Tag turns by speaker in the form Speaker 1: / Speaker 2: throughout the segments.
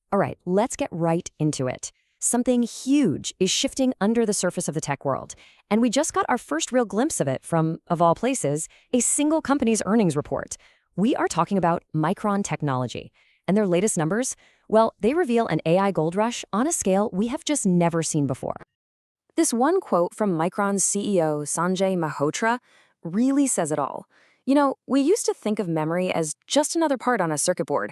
Speaker 1: All right, let's get right into it. Something huge is shifting under the surface of the tech world, and we just got our first real glimpse of it from, of all places, a single company's earnings report. We are talking about Micron Technology, and their latest numbers, well, they reveal an AI gold rush on a scale we have just never seen before. This one quote from Micron's CEO, Sanjay Malhotra, really says it all. You know, we used to think of memory as just another part on a circuit board,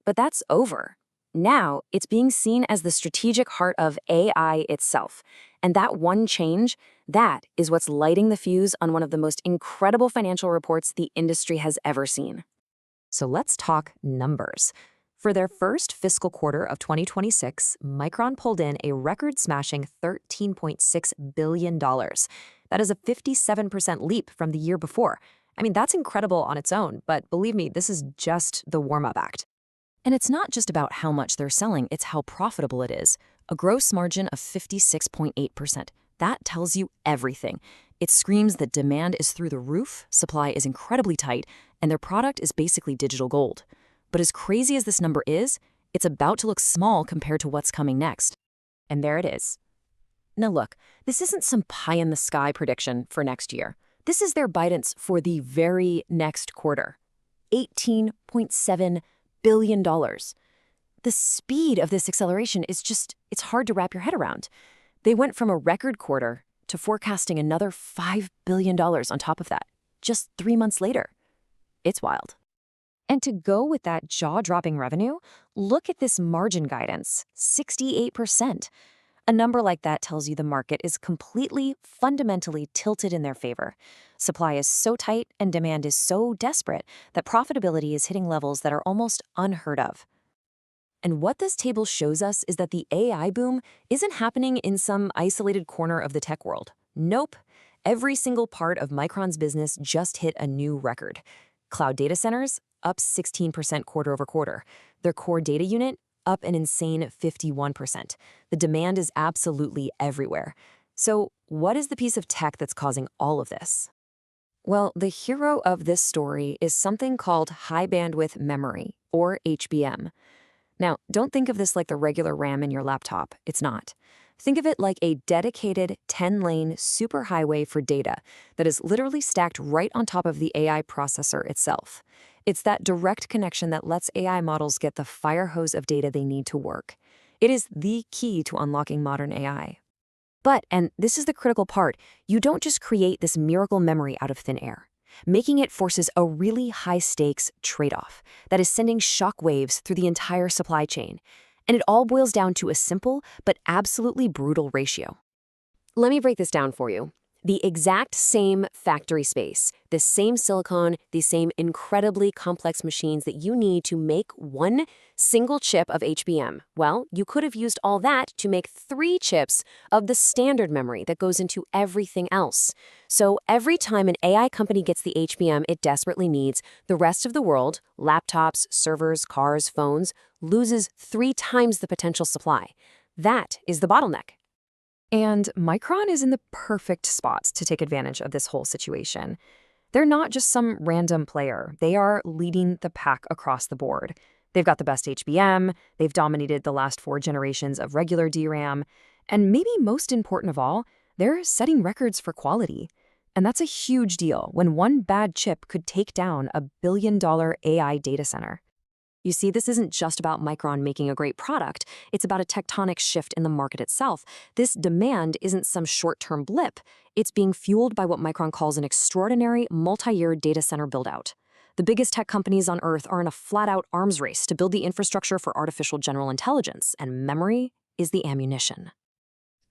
Speaker 1: but that's over. Now, it's being seen as the strategic heart of AI itself. And that one change, that is what's lighting the fuse on one of the most incredible financial reports the industry has ever seen. So let's talk numbers. For their first fiscal quarter of 2026, Micron pulled in a record-smashing $13.6 billion. That is a 57% leap from the year before. I mean, that's incredible on its own, but believe me, this is just the warm-up act. And it's not just about how much they're selling, it's how profitable it is. A gross margin of 56.8%. That tells you everything. It screams that demand is through the roof, supply is incredibly tight, and their product is basically digital gold. But as crazy as this number is, it's about to look small compared to what's coming next. And there it is. Now look, this isn't some pie-in-the-sky prediction for next year. This is their guidance for the very next quarter. $18.7 billion. The speed of this acceleration is just, it's hard to wrap your head around. They went from a record quarter to forecasting another $5 billion on top of that, just 3 months later. It's wild. And to go with that jaw-dropping revenue, look at this margin guidance, 68%. A number like that tells you the market is completely, fundamentally tilted in their favor. Supply is so tight and demand is so desperate that profitability is hitting levels that are almost unheard of. And what this table shows us is that the AI boom isn't happening in some isolated corner of the tech world. Nope. Every single part of Micron's business just hit a new record. Cloud data centers, up 16% quarter over quarter. Their core data unit, up an insane 51%. The demand is absolutely everywhere. So what is the piece of tech that's causing all of this? Well, the hero of this story is something called high bandwidth memory, or HBM. Now, don't think of this like the regular RAM in your laptop. It's not. Think of it like a dedicated 10-lane superhighway for data that is literally stacked right on top of the AI processor itself. It's that direct connection that lets AI models get the fire hose of data they need to work. It is the key to unlocking modern AI. But, and this is the critical part, you don't just create this miracle memory out of thin air. Making it forces a really high-stakes trade-off that is sending shock waves through the entire supply chain. And it all boils down to a simple but absolutely brutal ratio. Let me break this down for you. The exact same factory space, the same silicon, the same incredibly complex machines that you need to make one single chip of HBM. Well, you could have used all that to make 3 chips of the standard memory that goes into everything else. So every time an AI company gets the HBM it desperately needs, the rest of the world, laptops, servers, cars, phones, loses 3 times the potential supply. That is the bottleneck. And Micron is in the perfect spot to take advantage of this whole situation. They're not just some random player. They are leading the pack across the board. They've got the best HBM, they've dominated the last 4 generations of regular DRAM, and maybe most important of all, they're setting records for quality. And that's a huge deal when one bad chip could take down a billion-dollar AI data center. You see, this isn't just about Micron making a great product, it's about a tectonic shift in the market itself. This demand isn't some short-term blip, it's being fueled by what Micron calls an extraordinary multi-year data center build-out. The biggest tech companies on Earth are in a flat-out arms race to build the infrastructure for artificial general intelligence, and memory is the ammunition.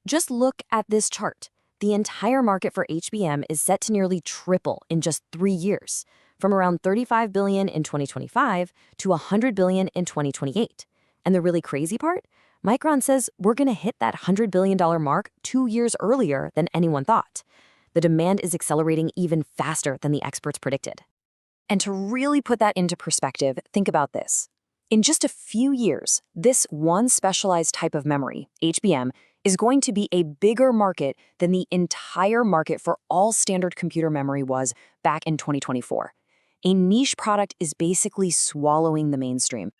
Speaker 1: Just look at this chart. The entire market for HBM is set to nearly triple in just 3 years, from around $35 billion in 2025 to $100 billion in 2028. And the really crazy part? Micron says we're going to hit that $100 billion mark 2 years earlier than anyone thought. The demand is accelerating even faster than the experts predicted. And to really put that into perspective, think about this. In just a few years, this one specialized type of memory, HBM, is going to be a bigger market than the entire market for all standard computer memory was back in 2024. A niche product is basically swallowing the mainstream.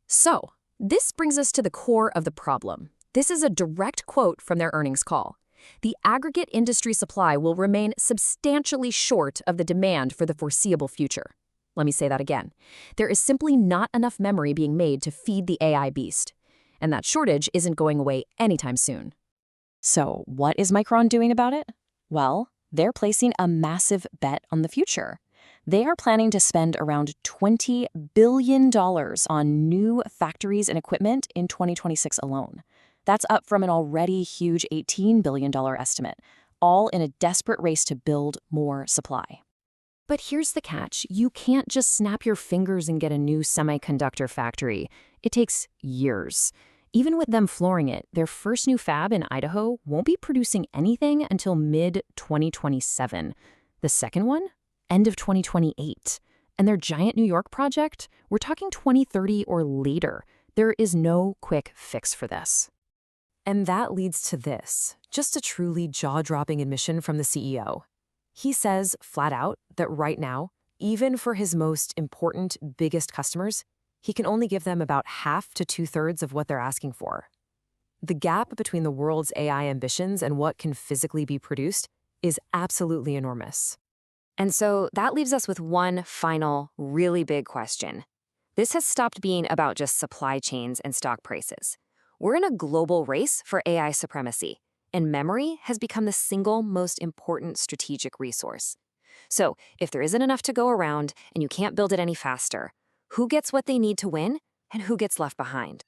Speaker 1: So, This brings us to the core of the problem. This is a direct quote from their earnings call. The aggregate industry supply will remain substantially short of the demand for the foreseeable future. Let me say that again. There is simply not enough memory being made to feed the AI beast. And that shortage isn't going away anytime soon. So, what is Micron doing about it? Well, they're placing a massive bet on the future. They are planning to spend around $20 billion on new factories and equipment in 2026 alone. That's up from an already huge $18 billion estimate, all in a desperate race to build more supply. But here's the catch. You can't just snap your fingers and get a new semiconductor factory. It takes years. Even with them flooring it, their first new fab in Idaho won't be producing anything until mid-2027. The second one? End of 2028. And their giant New York project? We're talking 2030 or later. There is no quick fix for this. And that leads to this, just a truly jaw-dropping admission from the CEO. He says, flat out, that right now, even for his most important, biggest customers, he can only give them about half to two-thirds of what they're asking for. The gap between the world's AI ambitions and what can physically be produced is absolutely enormous. And so that leaves us with one final, really big question. This has stopped being about just supply chains and stock prices. We're in a global race for AI supremacy, and memory has become the single most important strategic resource. So if there isn't enough to go around and you can't build it any faster, who gets what they need to win and who gets left behind?